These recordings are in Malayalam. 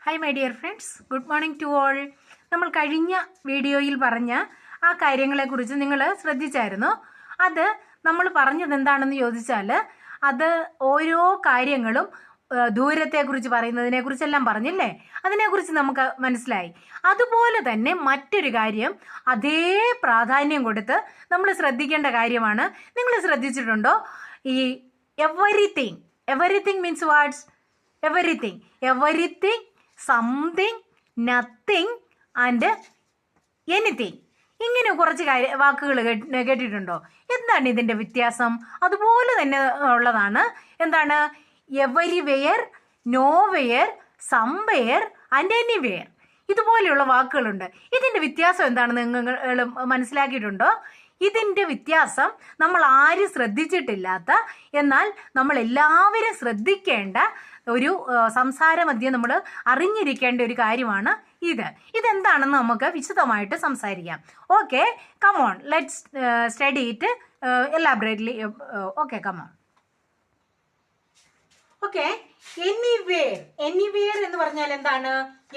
Hi my dear friends, good morning to all. നമ്മൾ കഴിഞ്ഞ വീഡിയോയിൽ പറഞ്ഞ ആ കാര്യങ്ങളെക്കുറിച്ച് നിങ്ങൾ ശ്രദ്ധിച്ചായിരുന്നു. അത് നമ്മൾ പറഞ്ഞത് എന്താണെന്ന് ചോദിച്ചാൽ അത് ഓരോ കാര്യങ്ങളും ദൂരത്തെക്കുറിച്ച് പറയുന്നതിനെക്കുറിച്ചെല്ലാം പറഞ്ഞില്ലേ, അതിനെക്കുറിച്ച് നമുക്ക് മനസ്സിലായി. അതുപോലെ തന്നെ മറ്റൊരു കാര്യം അതേ പ്രാധാന്യം കൊടുത്ത് നമ്മൾ ശ്രദ്ധിക്കേണ്ട കാര്യമാണ്. നിങ്ങൾ ശ്രദ്ധിച്ചിട്ടുണ്ടോ? ഈ everything means what's everything, something, nothing and anything. ഇങ്ങനെ കുറച്ച് വാക്കുകൾ കേട്ടിട്ടുണ്ടോ? എന്താണ് ഇതിൻ്റെ വ്യത്യാസം? അതുപോലെ തന്നെ ഉള്ളതാണ്. എന്താണ്? Everywhere, nowhere, somewhere and anywhere. ഇതുപോലെയുള്ള വാക്കുകളുണ്ട്. ഇതിൻ്റെ വ്യത്യാസം എന്താണെന്ന് നിങ്ങൾ മനസ്സിലാക്കിയിട്ടുണ്ടോ? ഇതിൻ്റെ വ്യത്യാസം നമ്മൾ ആരും ശ്രദ്ധിച്ചിട്ടില്ലാത്ത, എന്നാൽ നമ്മൾ എല്ലാവരും ശ്രദ്ധിക്കേണ്ട ഒരു സംസാര മധ്യം നമ്മൾ അറിഞ്ഞിരിക്കേണ്ട ഒരു കാര്യമാണ് ഇതെന്താണെന്ന് നമുക്ക് വിശദമായിട്ട് സംസാരിക്കാം. Okay, come on, let's study it elaborately. Okay, come on. Okay, anywhere എന്ന് പറഞ്ഞാൽ എന്താണ്?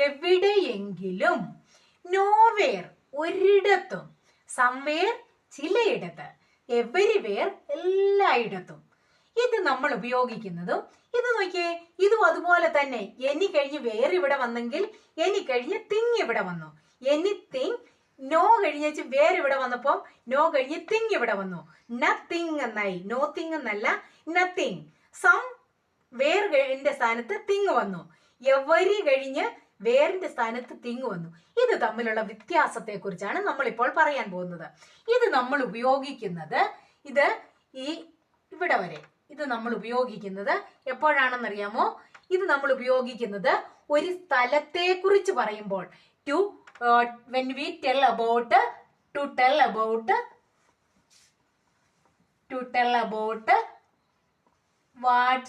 എവിടെയെങ്കിലും. നോവെയർ ഒരിടത്തും. സംവെയർ ചിലയിടത്ത്. എവരിവെയർ എല്ലായിടത്തും. ഇത് നമ്മൾ ഉപയോഗിക്കുന്നതും ഇത് നോക്കിയേ, ഇതും അതുപോലെ തന്നെ. എനി കഴിഞ്ഞ് വേറെ ഇവിടെ വന്നെങ്കിൽ എനി കഴിഞ്ഞ് തിങ് ഇവിടെ വന്നു. എനിത്തിങ്. നോ കഴിഞ്ഞ് വേറെ ഇവിടെ വന്നപ്പോൾ നോ കഴിഞ്ഞ് തിങ് ഇവിടെ വന്നു. നത്തിങ് എന്നായി. നോ തിങ് എന്നല്ല, നത്തിങ്. സം വേറിന്റെ സ്ഥാനത്ത് തിങ് വന്നു. എവരി കഴിഞ്ഞ് വേറിന്റെ സ്ഥാനത്ത് തിങ് വന്നു. ഇത് തമ്മിലുള്ള വ്യത്യാസത്തെ കുറിച്ചാണ് നമ്മൾ ഇപ്പോൾ പറയാൻ പോകുന്നത്. ഇത് നമ്മൾ ഉപയോഗിക്കുന്നത് ഇവിടെ വരെ ഇത് നമ്മൾ ഉപയോഗിക്കുന്നത് എപ്പോഴാണെന്നറിയാമോ? ഇത് നമ്മൾ ഉപയോഗിക്കുന്നത് ഒരു സ്ഥലത്തെ കുറിച്ച് പറയുമ്പോൾ. when we tell about what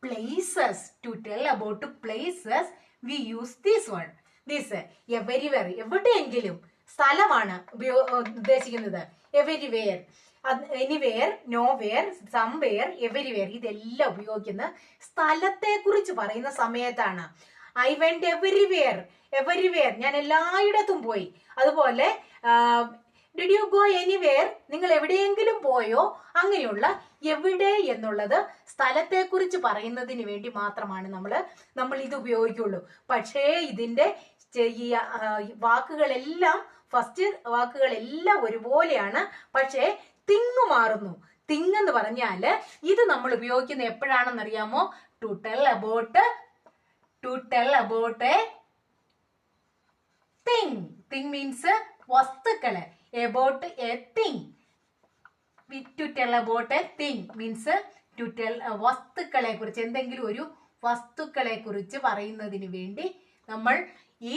places, to tell about places we use this word. everywhere, എവിടെയെങ്കിലും സ്ഥലമാണ് ഉദ്ദേശിക്കുന്നത്. Everywhere, anywhere, nowhere, somewhere, everywhere. ഇതെല്ലാം ഉപയോഗിക്കുന്ന സ്ഥലത്തെ കുറിച്ച് പറയുന്ന സമയത്താണ്. ഐ വെന്റ് എവരിവെയർ, ഞാൻ എല്ലായിടത്തും പോയി. അതുപോലെ ഡിഡ് യു ഗോ എനിവെയർ, നിങ്ങൾ എവിടെയെങ്കിലും പോയോ? അങ്ങനെയുള്ള എവിടെ എന്നുള്ളത് സ്ഥലത്തെ കുറിച്ച് പറയുന്നതിന് വേണ്ടി മാത്രമാണ് നമ്മൾ ഇത് ഉപയോഗിക്കുള്ളൂ. പക്ഷേ ഇതിന്റെ ഫസ്റ്റ് വാക്കുകളെല്ലാം ഒരുപോലെയാണ്. പക്ഷേ തിങ് മാറുന്നു. തിങ് എന്ന് പറഞ്ഞാല് ഇത് നമ്മൾ ഉപയോഗിക്കുന്ന എപ്പോഴാണെന്നറിയാമോ? To tell about a thing. Thing means വസ്തുക്കള്. About a thing. To tell about a thing means to tell വസ്തുക്കളെ കുറിച്ച്, എന്തെങ്കിലും ഒരു വസ്തുക്കളെ കുറിച്ച് പറയുന്നതിന് വേണ്ടി നമ്മൾ ഈ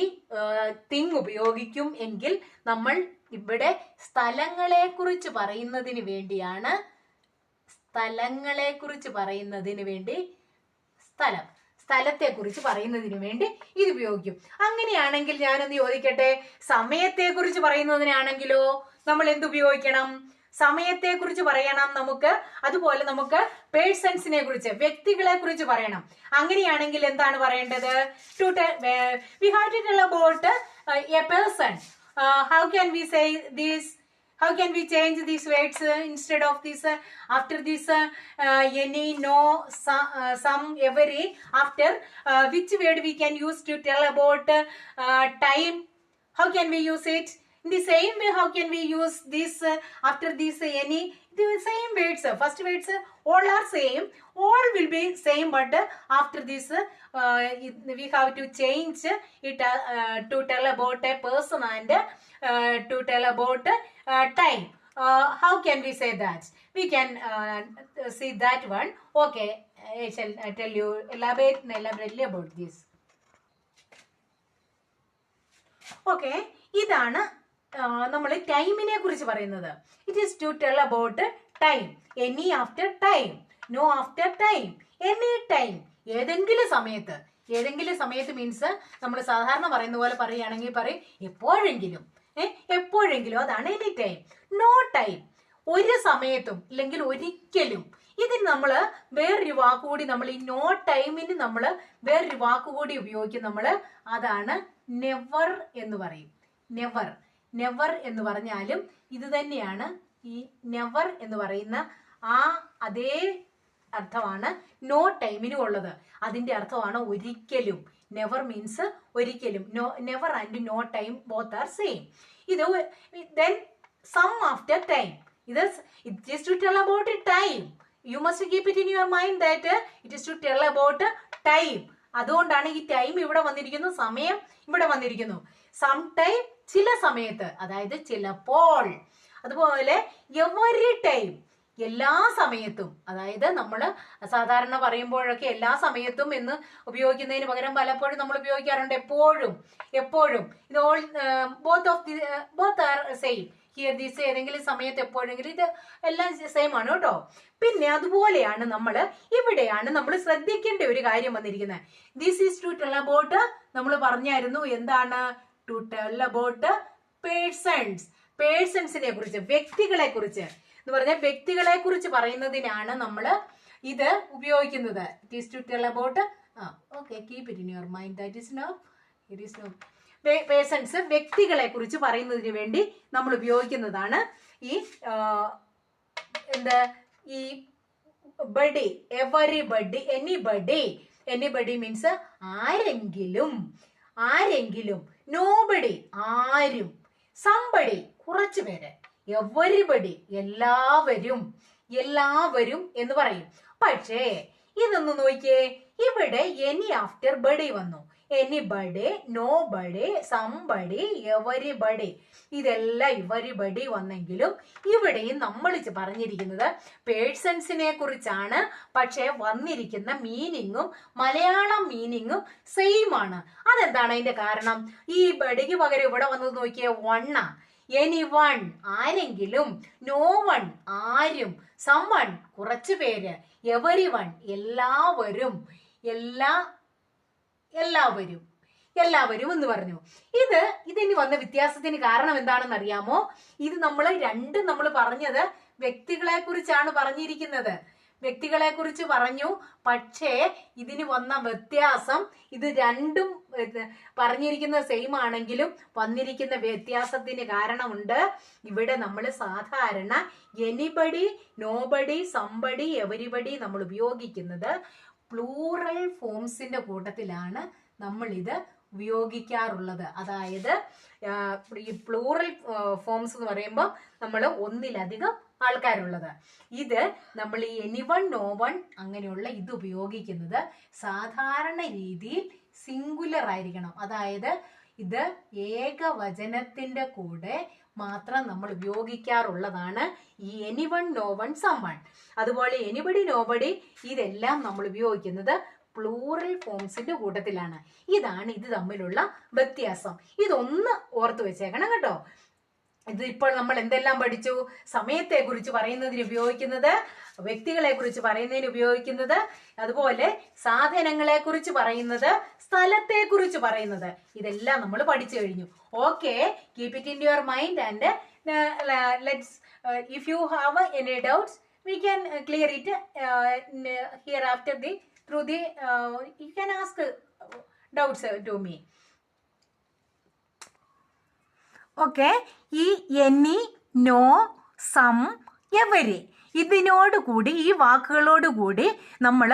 തിങ് ഉപയോഗിക്കും. എങ്കിൽ നമ്മൾ ഇവിടെ സ്ഥലങ്ങളെ കുറിച്ച് പറയുന്നതിന് വേണ്ടിയാണ്. സ്ഥലത്തെ കുറിച്ച് പറയുന്നതിന് വേണ്ടി ഇത് ഉപയോഗിക്കും. അങ്ങനെയാണെങ്കിൽ ഞാനൊന്ന് ചോദിക്കട്ടെ, സമയത്തെ കുറിച്ച് പറയുന്നതിനാണെങ്കിലോ നമ്മൾ എന്തുപയോഗിക്കണം? സമയത്തെ കുറിച്ച് പറയണം നമുക്ക്. അതുപോലെ നമുക്ക് പേഴ്സൺസിനെ കുറിച്ച്, വ്യക്തികളെ കുറിച്ച് പറയണം. അങ്ങനെയാണെങ്കിൽ എന്താണ് പറയേണ്ടത്? we have to tell about a person. How can we say this? How can we change these words instead of this? After this any, no, some, every. After which word we can use to tell about time? How can we use it? In the same way, how can we use this after this any? The same words. First words all are same. All will be same, but after this we have to change it to tell about a person and to tell about time. How can we say that? We can see that one. Okay, I shall tell you elaborately about this. Okay, ഇതാണ് നമ്മൾ ടൈമിനെ കുറിച്ച് പറയുന്നത്. It is to tell about time. Any after time, no after time, any time. ഏതെങ്കിലും സമയത്ത് മീൻസ് നമ്മൾ സാധാരണ പറയുന്ന പോലെ പറയുകയാണെങ്കിൽ പറയും എപ്പോഴെങ്കിലും. എപ്പോഴെങ്കിലും, അതാണ് എനി ടൈം. നോ ടൈം, ഒരു സമയത്തും ഇല്ലെങ്കിൽ ഒരിക്കലും. ഇതിന് നമ്മൾ വേറൊരു വാക്കുകൂടി, നമ്മൾ ഈ നോ ടൈമിന് നമ്മൾ വേറൊരു വാക്കുകൂടി ഉപയോഗിക്കും നമ്മൾ. അതാണ് നെവർ എന്ന് പറയും. നെവർ. നെവർ എന്ന് പറഞ്ഞാലും ഇത് തന്നെയാണ്. ഈ നെവർ എന്ന് പറയുന്ന അതേ അർത്ഥമാണ് നോ ടൈമിനും ഉള്ളത്. അതിന്റെ അർത്ഥമാണ് ഒരിക്കലും. നെവർ മീൻസ് ഒരിക്കലും. Never and no time both are same. ഇത് then some after time. It is to tell about time. You must keep it in your mind that it is to tell about time. അതുകൊണ്ടാണ് ഈ ടൈം ഇവിടെ വന്നിരിക്കുന്നു, സമയം ഇവിടെ വന്നിരിക്കുന്നു. സം ടൈം, ചില സമയത്ത്, അതായത് ചിലപ്പോൾ. അതുപോലെ എവരി ടൈം, എല്ലാ സമയത്തും. അതായത് നമ്മൾ സാധാരണ പറയുമ്പോഴൊക്കെ എല്ലാ സമയത്തും എന്ന് ഉപയോഗിക്കുന്നതിന് പകരം പലപ്പോഴും നമ്മൾ ഉപയോഗിക്കാറുണ്ട് എപ്പോഴും. എപ്പോഴും. ഇത് all both are same. Here this ഏതെങ്കിലും സമയത്ത് എപ്പോഴെങ്കിലും, ഇത് എല്ലാം സെയിം ആണ് കേട്ടോ. പിന്നെ അതുപോലെയാണ് നമ്മൾ ഇവിടെയാണ് നമ്മൾ ശ്രദ്ധിക്കേണ്ട ഒരു കാര്യം വന്നിരിക്കുന്നത്. This is to tell about, നമ്മൾ പറഞ്ഞായിരുന്നു എന്താണ് ടു ടെൽ അബൌട്ട് പേഴ്സൺസ്. പേഴ്സൺസിനെ കുറിച്ച്, വ്യക്തികളെ കുറിച്ച് എന്ന് പറഞ്ഞാൽ വ്യക്തികളെ കുറിച്ച് പറയുന്നതിനാണ് നമ്മൾ ഇത് ഉപയോഗിക്കുന്നത്. It is to tell about, okay, keep it in your mind. That is no, it is no. Persons, വ്യക്തികളെ കുറിച്ച് പറയുന്നതിന് വേണ്ടി നമ്മൾ ഉപയോഗിക്കുന്നതാണ് ഈ ഈ body. Everybody, anybody. Anybody means ആരെങ്കിലും. ആരെങ്കിലും. നോബഡി, ആരും. സംബഡി, കുറച്ചു പേര്. എവരിബഡി, എല്ലാവരും. എല്ലാവരും എന്ന് പറയും. പക്ഷേ ഇതൊന്ന് നോക്കിയേ, ഇവിടെ എനി ആഫ്റ്റർ ബഡി വന്നു. Anybody, nobody, somebody, everybody. ഇതെല്ലാം ഇവരിബഡി വന്നെങ്കിലും ഇവിടെയും നമ്മൾ പറഞ്ഞിരിക്കുന്നത് പേഴ്സൺസിനെ കുറിച്ചാണ്. പക്ഷെ വന്നിരിക്കുന്ന മീനിങ്ങും മലയാളം മീനിങ്ങും സെയിം ആണ്. അതെന്താണ് അതിന്റെ കാരണം? ഈ ബഡിക്ക് പകരം ഇവിടെ വന്നത് നോക്കിയേ, വണ്ണ. എനി വൺ, ആരെങ്കിലും. നോ വൺ, ആരും. സം വൺ, കുറച്ചു പേര്. എവരി വൺ, എല്ലാവരും. എല്ലാവരും എല്ലാവരും എന്ന് പറഞ്ഞു. ഇതിന് വന്ന വ്യത്യാസത്തിന് കാരണം എന്താണെന്ന് അറിയാമോ? ഇത് രണ്ടും നമ്മൾ പറഞ്ഞത് വ്യക്തികളെ കുറിച്ചാണ് പറഞ്ഞിരിക്കുന്നത്. വ്യക്തികളെ കുറിച്ച് പറഞ്ഞു. പക്ഷേ ഇതിന് വന്ന വ്യത്യാസം, ഇത് രണ്ടും പറഞ്ഞിരിക്കുന്നത് സെയിം ആണെങ്കിലും വന്നിരിക്കുന്ന വ്യത്യാസത്തിന് കാരണമുണ്ട്. ഇവിടെ നമ്മൾ സാധാരണ എനിബഡി, നോബഡി, സംബഡി, എവരിബഡി നമ്മൾ ഉപയോഗിക്കുന്നത് പ്ലൂറൽ ഫോംസിന്റെ കൂട്ടത്തിലാണ് നമ്മൾ ഇത് ഉപയോഗിക്കാറുള്ളത്. അതായത് ഈ പ്ലൂറൽ ഫോംസ് എന്ന് പറയുമ്പോൾ നമ്മൾ ഒന്നിലധികം ആൾക്കാരുള്ളത്. ഇത് നമ്മൾ ഈ എനിവൺ, നോവൺ അങ്ങനെയുള്ള ഇത് ഉപയോഗിക്കുന്നത് സാധാരണ രീതിയിൽ സിംഗുലർ ആയിരിക്കണം. അതായത് ഇത് ഏകവചനത്തിന്റെ കൂടെ മാത്രം നമ്മൾ ഉപയോഗിക്കാറുള്ളതാണ് ഈ എനിവൺ, നോവൺ, സംവൺ. അതുപോലെ എനിബഡി, നോബഡി ഇതെല്ലാം നമ്മൾ ഉപയോഗിക്കുന്നത് പ്ലൂറൽ ഫോംസിന്റെ കൂട്ടത്തിലാണ്. ഇതാണ് ഇത് തമ്മിലുള്ള വ്യത്യാസം. ഇതൊന്ന് ഓർത്ത് വെച്ചേക്കണം കേട്ടോ. ഇത് ഇപ്പോൾ നമ്മൾ എന്തെല്ലാം പഠിച്ചു? സമയത്തെ കുറിച്ച് പറയുന്നതിന് ഉപയോഗിക്കുന്നത്, വ്യക്തികളെ കുറിച്ച് പറയുന്നതിന് ഉപയോഗിക്കുന്നത്, അതുപോലെ സാധനങ്ങളെ കുറിച്ച് പറയുന്നത്, സ്ഥലത്തെ കുറിച്ച് പറയുന്നത്. ഇതെല്ലാം നമ്മൾ പഠിച്ചു കഴിഞ്ഞു. Okay, keep it in your mind and let's if you have any doubts we can clear it here after through the you can ask doubts to me. Okay, ഈ എനി, നോ, സം, എവരി ഇതിനോടുകൂടി, ഈ വാക്കുകളോടുകൂടി നമ്മൾ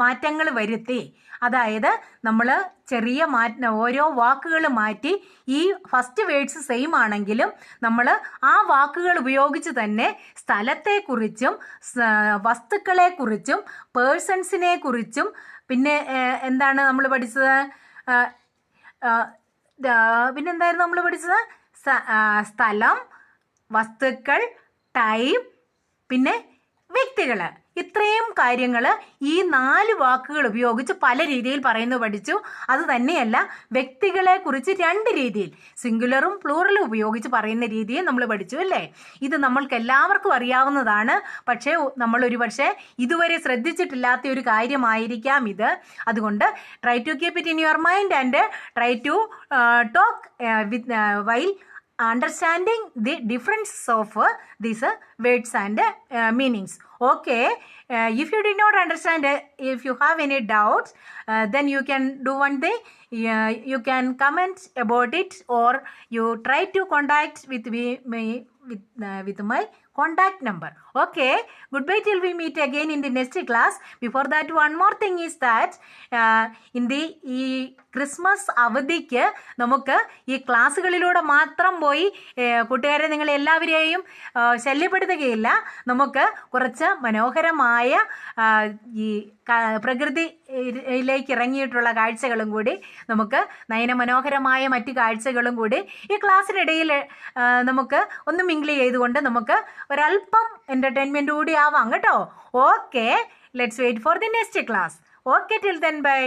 മാറ്റങ്ങൾ വരുത്തി. അതായത് നമ്മൾ ചെറിയ ഓരോ വാക്കുകൾ മാറ്റി, ഈ ഫസ്റ്റ് വേർഡ്സ് സെയിം ആണെങ്കിലും നമ്മൾ ആ വാക്കുകൾ ഉപയോഗിച്ച് തന്നെ സ്ഥലത്തെക്കുറിച്ചും വസ്തുക്കളെക്കുറിച്ചും പേഴ്സൺസിനെ കുറിച്ചും പിന്നെ എന്താണ് നമ്മൾ പഠിച്ചത്? പിന്നെന്തായിരുന്നു നമ്മൾ പഠിച്ചത്? സ്ഥലം, വസ്തുക്കൾ, ടൈം, പിന്നെ വ്യക്തികൾ. ഇത്രയും കാര്യങ്ങൾ ഈ 4 വാക്കുകൾ ഉപയോഗിച്ച് പല രീതിയിൽ പറയുന്നത് പഠിച്ചു. അത് തന്നെയല്ല, വ്യക്തികളെ കുറിച്ച് 2 രീതിയിൽ, സിംഗുലറും പ്ലൂറലും ഉപയോഗിച്ച് പറയുന്ന രീതിയെ നമ്മൾ പഠിച്ചു അല്ലേ? ഇത് നമ്മൾക്ക് എല്ലാവർക്കും അറിയാവുന്നതാണ്. പക്ഷേ നമ്മൾ ഒരുപക്ഷെ ഇതുവരെ ശ്രദ്ധിച്ചിട്ടില്ലാത്ത ഒരു കാര്യമായിരിക്കാം ഇത്. അതുകൊണ്ട് try to keep it in your mind and try to talk while understanding the difference of these words and meanings. Okay, if you did not understand, if you have any doubts, then you can do one thing. You can comment about it, or you try to contact with me with my contact number. Okay, goodbye till we meet again in the next class. Before that, one more thing is that ഈ ക്രിസ്മസ് അവധിക്ക് നമുക്ക് ഈ ക്ലാസ്സുകളിലൂടെ മാത്രം പോയി കൂട്ടുകാരെ നിങ്ങൾ എല്ലാവരെയും ശല്യപ്പെടുത്തുകയില്ല. നമുക്ക് കുറച്ച് മനോഹരമായ ഈ പ്രകൃതിയിലേക്ക് ഇറങ്ങിയിട്ടുള്ള കാഴ്ചകളും കൂടി, നമുക്ക് നയനമനോഹരമായ മറ്റ് കാഴ്ചകളും കൂടി ഈ ക്ലാസ്സിനിടയിൽ നമുക്ക് ഒന്ന് മിങ്കിൾ ചെയ്തുകൊണ്ട് നമുക്ക് ഒരല്പം എൻ്റർടൈൻമെൻറ്റ് കൂടി ആവാം കേട്ടോ. Okay, let's wait for the next class. Okay, till then by.